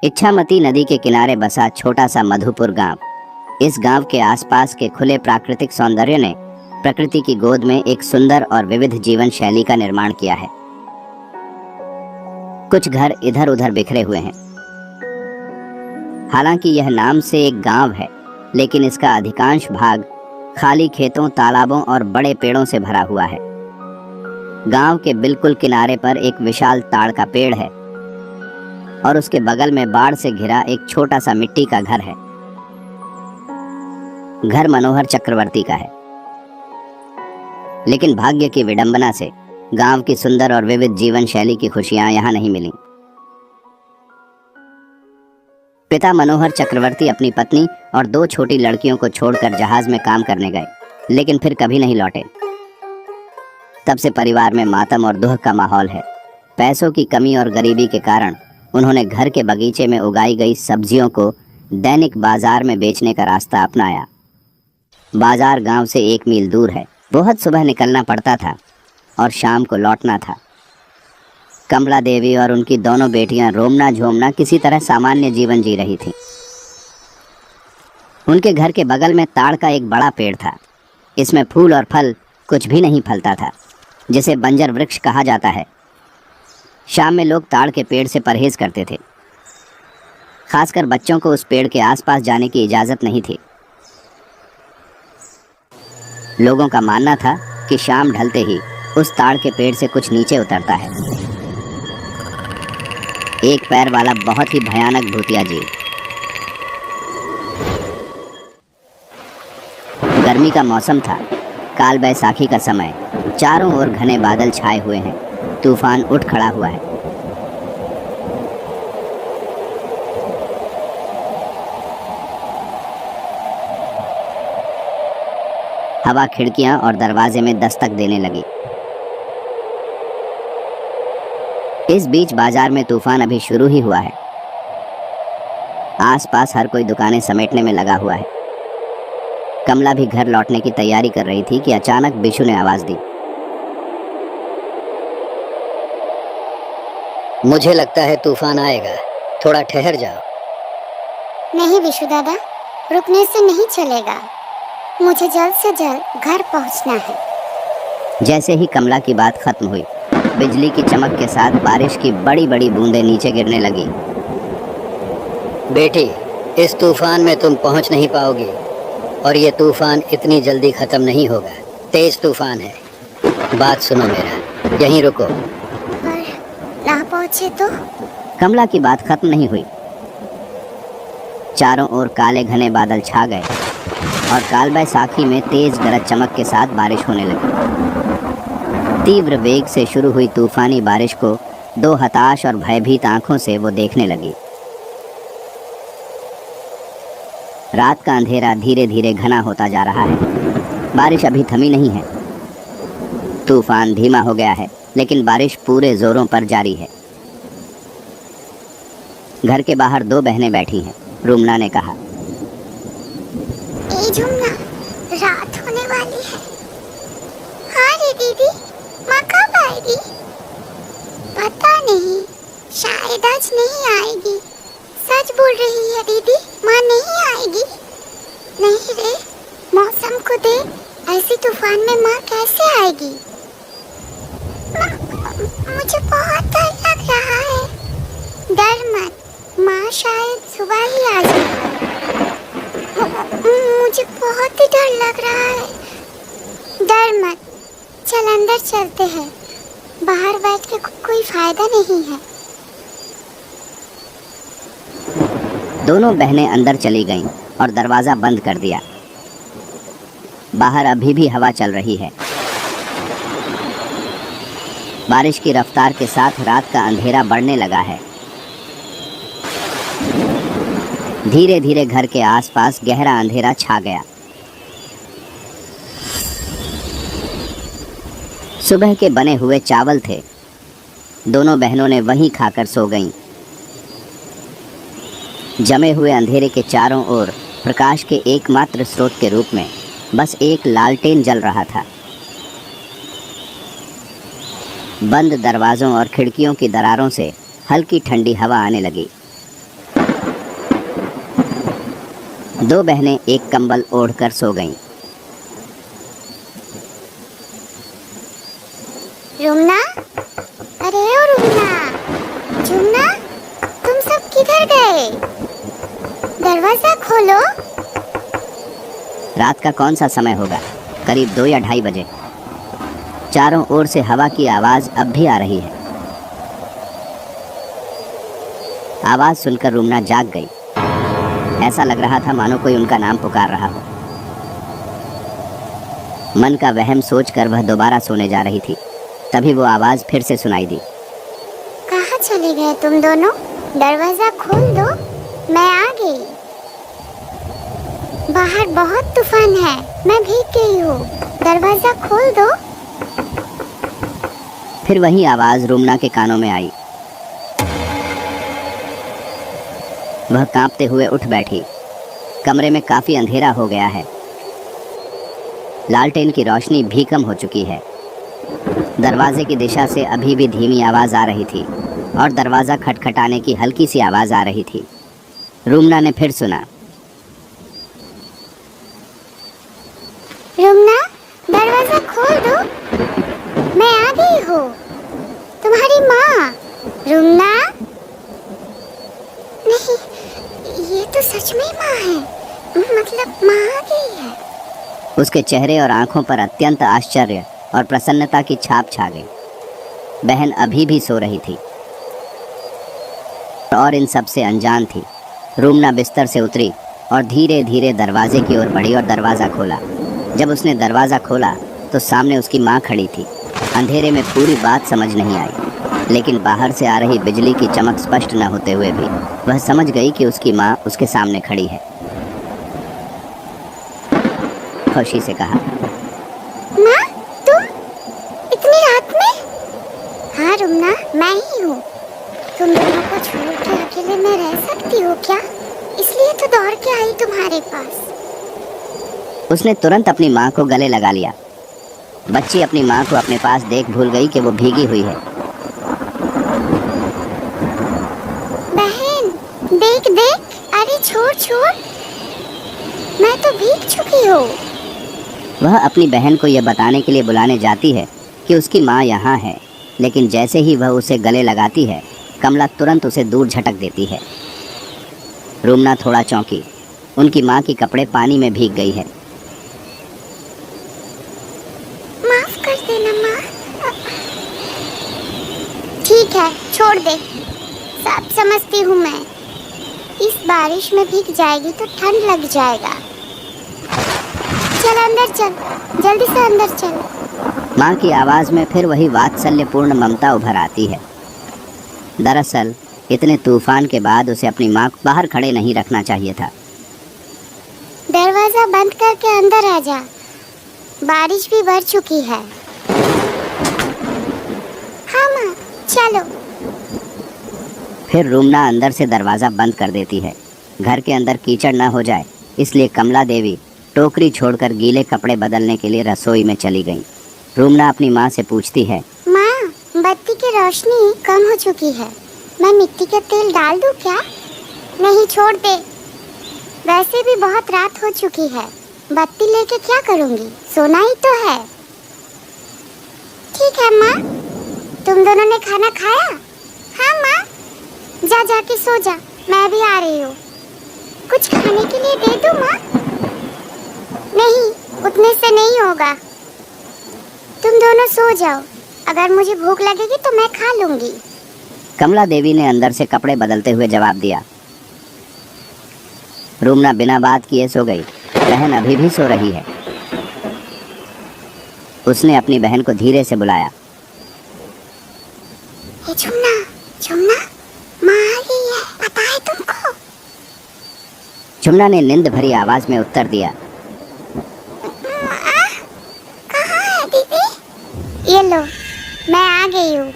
इच्छामती नदी के किनारे बसा छोटा सा मधुपुर गांव। इस गांव के आसपास के खुले प्राकृतिक सौंदर्य ने प्रकृति की गोद में एक सुंदर और विविध जीवन शैली का निर्माण किया है। कुछ घर इधर उधर बिखरे हुए हैं। हालांकि यह नाम से एक गांव है, लेकिन इसका अधिकांश भाग खाली खेतों, तालाबों और बड़े पेड़ों से भरा हुआ है। गांव के बिल्कुल किनारे पर एक विशाल ताड़ का पेड़ है और उसके बगल में बाढ़ से घिरा एक छोटा सा मिट्टी का घर है। घर मनोहर चक्रवर्ती का है, लेकिन भाग्य की विडंबना से गांव की सुंदर और विविध जीवन शैली की खुशियां यहां नहीं मिली। पिता मनोहर चक्रवर्ती अपनी पत्नी और 2 छोटी लड़कियों को छोड़कर जहाज में काम करने गए, लेकिन फिर कभी नहीं लौटे। तब से परिवार में मातम और दुख का माहौल है। पैसों की कमी और गरीबी के कारण उन्होंने घर के बगीचे में उगाई गई सब्जियों को दैनिक बाजार में बेचने का रास्ता अपनाया। बाजार गांव से 1 मील दूर है। बहुत सुबह निकलना पड़ता था और शाम को लौटना था। कमला देवी और उनकी दोनों बेटियां रोमना झोमना किसी तरह सामान्य जीवन जी रही थीं। उनके घर के बगल में ताड़ का एक बड़ा पेड़ था। इसमें फूल और फल कुछ भी नहीं फलता था, जिसे बंजर वृक्ष कहा जाता है। शाम में लोग ताड़ के पेड़ से परहेज करते थे। खासकर बच्चों को उस पेड़ के आसपास जाने की इजाज़त नहीं थी। लोगों का मानना था कि शाम ढलते ही उस ताड़ के पेड़ से कुछ नीचे उतरता है, एक पैर वाला बहुत ही भयानक भूतिया जीव। गर्मी का मौसम था, काल बैसाखी का समय। चारों ओर घने बादल छाए हुए हैं। तूफान उठ खड़ा हुआ है। हवा खिड़कियां और दरवाजे में दस्तक देने लगी। इस बीच बाजार में तूफान अभी शुरू ही हुआ है। आसपास हर कोई दुकानें समेटने में लगा हुआ है। कमला भी घर लौटने की तैयारी कर रही थी कि अचानक बिशु ने आवाज दी, मुझे लगता है तूफान आएगा, थोड़ा ठहर जाओ। नहीं बिशु दादा, रुकने से नहीं चलेगा। मुझे जल्द से जल्द घर पहुंचना है। जैसे ही कमला की बात खत्म हुई, बिजली की चमक के साथ बारिश की बड़ी बड़ी बूंदें नीचे गिरने लगी। बेटी, इस तूफान में तुम पहुंच नहीं पाओगी और ये तूफान इतनी जल्दी खत्म नहीं होगा। तेज तूफान है। बात सुनो मेरा, यहीं रुको। पर ना पहुंचे तो? कमला की बात खत्म नहीं हुई। चारों ओर काले घने बादल छा गए और काल बैसाखी में तेज गरज चमक के साथ बारिश होने लगी। तीव्र वेग से शुरू हुई तूफानी बारिश को 2 हताश और भयभीत आंखों से वो देखने लगी। रात का अंधेरा धीरे धीरे घना होता जा रहा है। बारिश अभी थमी नहीं है। तूफान धीमा हो गया है, लेकिन बारिश पूरे जोरों पर जारी है। घर के बाहर 2 बहनें बैठी हैं। रुमना ने कहा, ए झुमना, रात होने वाली है। हाँ रे दीदी, माँ कब आएगी? पता नहीं, शायद आज नहीं आएगी। सच बोल रही है दीदी, माँ नहीं आएगी। नहीं रे, मौसम को देख, ऐसी तूफान में माँ कैसे आएगी? मुझे बहुत डर लग रहा है। डर मत, माँ शायद सुबह ही आ जाए। मुझे बहुत ही डर लग रहा है। डर मत, चल अंदर चलते हैं। बाहर बैठ के कोई फायदा नहीं है। दोनों बहनें अंदर चली गईं और दरवाज़ा बंद कर दिया। बाहर अभी भी हवा चल रही है। बारिश की रफ्तार के साथ रात का अंधेरा बढ़ने लगा है। धीरे धीरे घर के आसपास गहरा अंधेरा छा गया। सुबह के बने हुए चावल थे। दोनों बहनों ने वहीं खाकर सो गईं। जमे हुए अंधेरे के चारों ओर प्रकाश के एकमात्र स्रोत के रूप में बस एक लालटेन जल रहा था। बंद दरवाज़ों और खिड़कियों की दरारों से हल्की ठंडी हवा आने लगी। दो बहनें एक कंबल ओढ़कर सो गईं। रुमना, अरे ओ रुमना, जुमना, तुम सब किधर गए? दरवाजा खोलो। रात का कौन सा समय होगा? करीब 2 या 2:30 बजे। चारों ओर से हवा की आवाज अब भी आ रही है। आवाज सुनकर रुमना जाग गई। ऐसा लग रहा था मानो कोई उनका नाम पुकार रहा हो। मन का वहम सोचकर वह दोबारा सोने जा रही थी, तभी वो आवाज फिर से सुनाई दी। कहाँ चले गए तुम दोनों? दरवाजा खोल दो, मैं आ गई। बाहर बहुत तूफान है, मैं भीग गई हूँ, दरवाजा खोल दो। फिर वही आवाज रुमना के कानों में आई। वह कांपते हुए उठ बैठी। कमरे में काफी अंधेरा हो गया है। लालटेन की रोशनी भी कम हो चुकी है। दरवाजे की दिशा से अभी भी धीमी आवाज आ रही थी और दरवाजा खटखटाने की हल्की सी आवाज आ रही थी। रुमना ने फिर सुना, रुमना, दरवाजा खोल दो, मैं आ गई हूँ, तुम्हारी माँ। रुमना, नहीं, ये तो सच में माँ है, मतलब माँ आ गई है। उसके चेहरे और आंखों पर अत्यंत आश्चर्य और प्रसन्नता की छाप छा गई। बहन अभी भी सो रही थी और इन सब से अनजान थी। रुमना बिस्तर से उतरी और धीरे धीरे दरवाजे की ओर बढ़ी और दरवाज़ा खोला। जब उसने दरवाज़ा खोला तो सामने उसकी माँ खड़ी थी। अंधेरे में पूरी बात समझ नहीं आई, लेकिन बाहर से आ रही बिजली की चमक स्पष्ट न होते हुए भी वह समझ गई कि उसकी माँ उसके सामने खड़ी है। खुशी से कहा, माँ, तुम इतनी रात में? हाँ रुमना, मैं ही हूँ। तुम दोनों को छोड़ के अकेले में रह सकती हो क्या? इसलिए तो दौड़ के आई तुम्हारे पास। उसने तुरंत अपनी माँ को गले लगा लिया। बच्ची अपनी माँ को अपने पास देख भूल गई कि वो भीगी हुई है। बहन, देख देख, अरे छोड़ छोड़, मैं तो भीग चुकी हूँ। वह अपनी बहन को यह बताने के लिए बुलाने जाती है कि उसकी माँ यहाँ है, लेकिन जैसे ही वह उसे गले लगाती है, कमला तुरंत उसे दूर झटक देती है। रुमना थोड़ा चौंकी। उनकी माँ की कपड़े पानी में भीग गई है। माफ कर देना माँ। ठीक है, छोड़ दे, सब समझती हूँ मैं। इस बारिश में भीग जाएगी तो ठंड लग जाएगा। चल अंदर चल, जल्दी से अंदर चल। माँ की आवाज़ में फिर वही वात्सल्यपूर्ण ममता उभर आती है। दरअसल इतने तूफान के बाद उसे अपनी माँ को बाहर खड़े नहीं रखना चाहिए था। दरवाजा बंद करके अंदर आ जा, बारिश भी बढ़ चुकी है। हाँ माँ, चलो। फिर रुमना अंदर से दरवाज़ा बंद कर देती है। घर के अंदर कीचड़ न हो जाए, इसलिए कमला देवी टोकरी छोड़कर गीले कपड़े बदलने के लिए रसोई में चली गई। रुमना अपनी माँ से पूछती है, माँ, बत्ती की रोशनी कम हो चुकी है, मैं मिट्टी का तेल डाल दूँ क्या? नहीं, छोड़ दे, वैसे भी बहुत रात हो चुकी है, बत्ती लेके क्या करूँगी, सोना ही तो है। ठीक है माँ। तुम दोनों ने खाना खाया? हाँ माँ। जा जाके सो जा, मैं भी आ रही हूँ। कुछ खाने के लिए दे दूँ माँ? नहीं, उतने से नहीं होगा, तुम दोनों सो जाओ, अगर मुझे भूख लगेगी तो मैं खा लूंगी। कमला देवी ने अंदर से कपड़े बदलते हुए जवाब दिया। रुमना बिना बात किए सो गई। बहन अभी भी सो रही है। उसने अपनी बहन को धीरे से बुलाया, ए झुमना, झुमना, माँ आ गई है, पता है तुमको? झुमना ने नींद भरी आवाज में उत्तर दिया, कहाँ है दीदी? ये लो, मैं आ गई हूँ।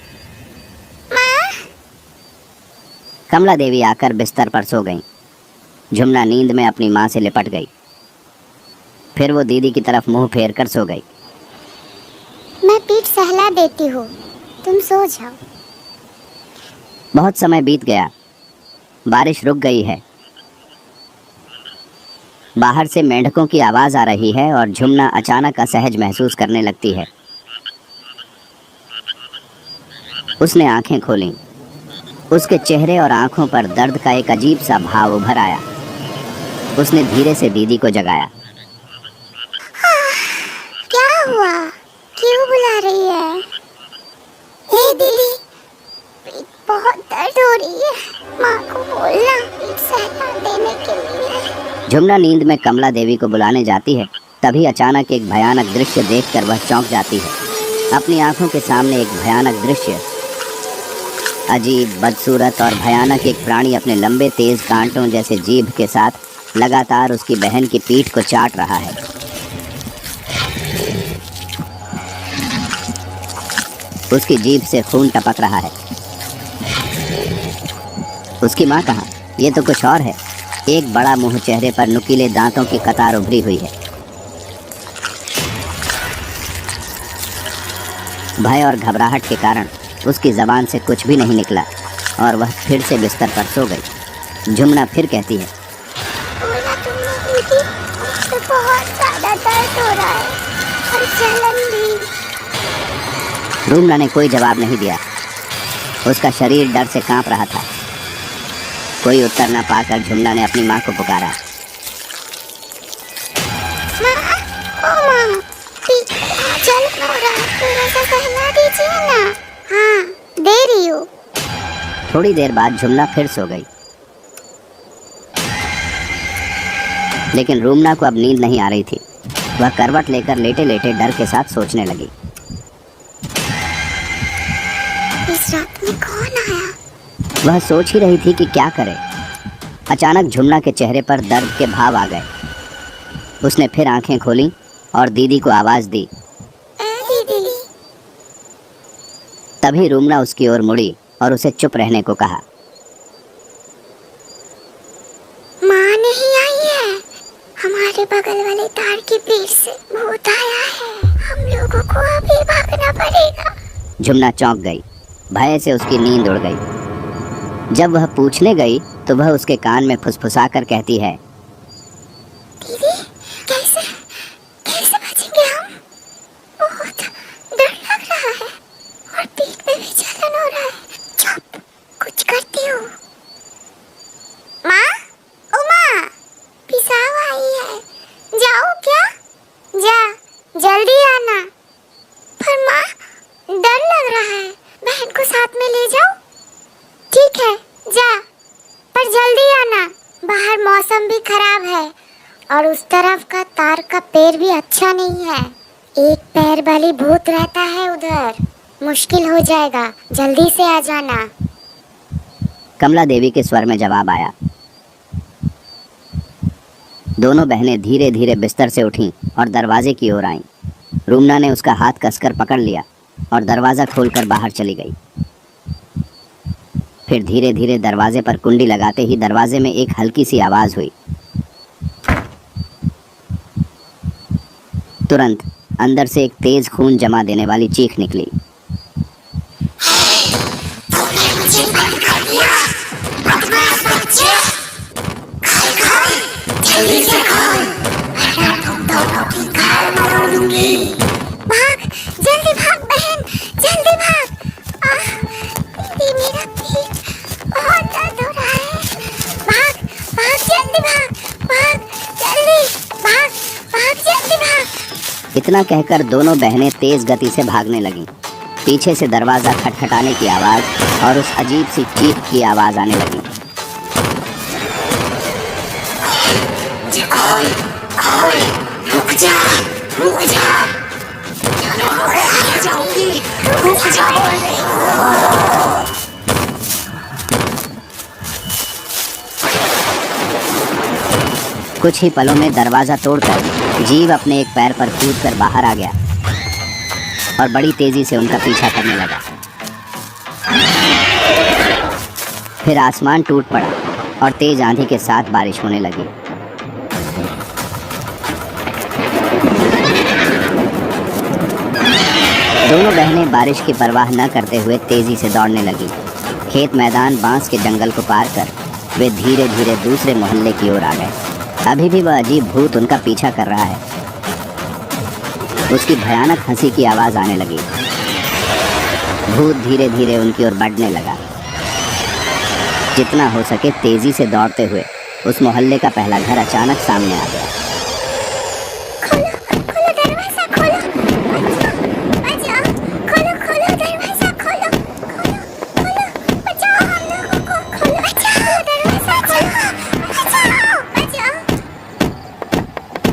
माँ। कमला देवी आकर बिस्तर पर सो गईं। झुमना नींद में अपनी माँ से लिपट गई। फिर वो दीदी की तरफ मुंह फेर कर सो गई। मैं पीठ सहला देती हूँ, तुम सो जाओ। बहुत समय बीत गया। बारिश रुक गई है। बाहर से मेंढकों की आवाज आ रही है और झुमना अचानक असहज महसूस करने लगती है। उसने आंखें खोलीं। उसके चेहरे और आंखों पर दर्द का एक अजीब सा भाव उभर आया। उसने धीरे से दीदी को जगाया। क्या हुआ? क्यों बुला रही है? हे दीदी, पीठ बहुत दर्द हो रही है। माँ को बोलना पीठ सहला देने के लिए। झुमना नींद में कमला देवी को बुलाने जाती है। तभी अचानक एक भयानक दृश्य देखकर वह चौंक जाती है। अपनी आंखों के सामने एक भयानक दृश्य, अजीब, बदसूरत और भयानक एक प्राणी अपने लंबे तेज कांटों जैसे जीभ के साथ लगातार उसकी बहन की पीठ को चाट रहा है। उसकी जीभ से खून टपक रहा है। उसकी माँ कहाँ? ये तो कुछ और है। एक बड़ा मुंह, चेहरे पर नुकीले दांतों की कतार उभरी हुई है। भय और घबराहट के कारण उसकी जबान से कुछ भी नहीं निकला और वह फिर से बिस्तर पर सो गई। झुमना फिर कहती है, बोला तुमने दीदी, मुझे बहुत ज्यादा दर्द हो रहा है और जलन भी। रूमना ने कोई जवाब नहीं दिया। उसका शरीर डर से कांप रहा था। कोई उत्तर न पाकर झुमना ने अपनी माँ को पुकारा। माँ, ओ माँ, पीठ में जलन हो रहा है, थोड़ा सा सहला दीजिए ना। हाँ, दे रही हूँ। थोड़ी देर बाद झुमना फिर सो गई। लेकिन रूमना को अब नींद नहीं आ रही थी। वह करवट लेकर लेटे लेटे डर के साथ सोचने लगी। इस रात में कौन आया? वह सोच ही रही थी कि क्या करे। अचानक झुमना के चेहरे पर दर्द के भाव आ गए। उसने फिर आंखें खोलीं और दीदी को आवाज दी। दीदी। तभी रूमना उसकी ओर मुड़ी और उसे चुप रहने को कहा। माँ नहीं आई है। हमारे बगल वाले तार के पेड़ से भूत आया है। हम लोगों को अभी भागना पड़ेगा। झुमना चौंक गई। भय से उसकी नींद उड़ गई। जब वह पूछने गई तो वह उसके कान में फुसफुसाकर कहती है, दीदी, कैसे कैसे बचेंगे हम? बहुत डर लग रहा है और पीठ में भी जलन हो रहा है। चुप, कुछ करती हूँ। माँ, ओ माँ, पिसाव आई है। जाओ क्या? जा, जल्दी आना। पर माँ, डर लग रहा है। बहन को साथ में ले जाओ। ठीक है, जा, पर जल्दी आना। बाहर मौसम भी खराब है और उस तरफ का तार का पेड़ भी अच्छा नहीं है। एक पैर वाली भूत रहता है उधर। मुश्किल हो जाएगा, जल्दी से आ जाना। कमला देवी के स्वर में जवाब आया। दोनों बहनें धीरे धीरे बिस्तर से उठीं और दरवाजे की ओर आईं। रूमना ने उसका हाथ कसकर पकड़ लिया और दरवाज़ा खोलकर बाहर चली गई। फिर धीरे धीरे दरवाजे पर कुंडी लगाते ही दरवाजे में एक हल्की सी आवाज़ हुई। तुरंत अंदर से एक तेज खून जमा देने वाली चीख निकली। भाग, जल्दी भाग बहन, जल्दी भाग। दीदी, मेरा पीठ बहुत दर्द हो रहा है। भाग, भाग, जल्दी भाग, भाग, जल्दी भाग, भाग, जल्दी भाग। इतना कहकर दोनों बहनें तेज गति से भागने लगीं। पीछे से दरवाज़ा खटखटाने की आवाज़ और उस अजीब सी चीख की आवाज़ आने लगी। रुक जा, रुक जा। कुछ ही पलों में दरवाज़ा तोड़कर जीव अपने एक पैर पर कूदकर बाहर आ गया और बड़ी तेजी से उनका पीछा करने लगा। फिर आसमान टूट पड़ा और तेज आंधी के साथ बारिश होने लगी। दोनों बहनें बारिश की परवाह न करते हुए तेजी से दौड़ने लगी। खेत, मैदान, बांस के जंगल को पार कर वे धीरे धीरे दूसरे मोहल्ले की ओर आ गए। अभी भी वह अजीब भूत उनका पीछा कर रहा है। उसकी भयानक हंसी की आवाज आने लगी। भूत धीरे धीरे उनकी ओर बढ़ने लगा। जितना हो सके तेजी से दौड़ते हुए उस मोहल्ले का पहला घर अचानक सामने आ गया। खोलो खोलो दरवाजा खोलो, बचाओ, खोलो खोलो दरवाजा खोलो, खोलो बचाओ हम लोगों को, खोलो बचाओ दरवाजा खोलो, बचाओ।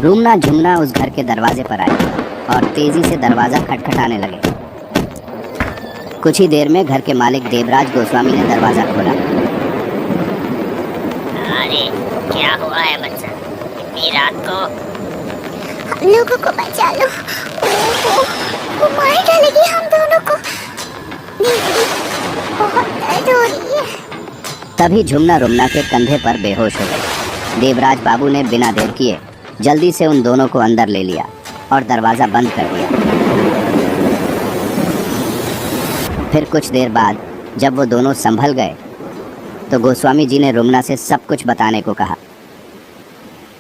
रूमना झुमना उस घर के दरवाजे पर आई और तेजी से दरवाजा खटखटाने लगे। कुछ ही देर में घर के मालिक देवराज गोस्वामी ने दरवाजा खोला। अरे क्या हुआ है बच्चा, इतनी रात को? हम लोगों को बचा लो, वो मार डालेगी हम दोनों को। दीदी बहुत दर्द हो रही है। तभी झुमना रुमना के कंधे पर बेहोश हो गए। देवराज बाबू ने बिना देर किए जल्दी से उन दोनों को अंदर ले लिया और दरवाजा बंद कर दिया। फिर कुछ देर बाद जब वो दोनों संभल गए तो गोस्वामी जी ने रुमना से सब कुछ बताने को कहा।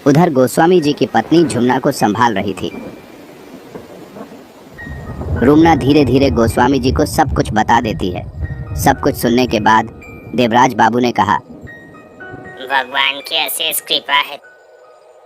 उधर गोस्वामी जी की पत्नी झुमना को संभाल रही थी। रुमना धीरे धीरे गोस्वामी जी को सब कुछ बता देती है। सब कुछ सुनने के बाद देवराज बाबू ने कहा, भगवान की अशेष कृपा है,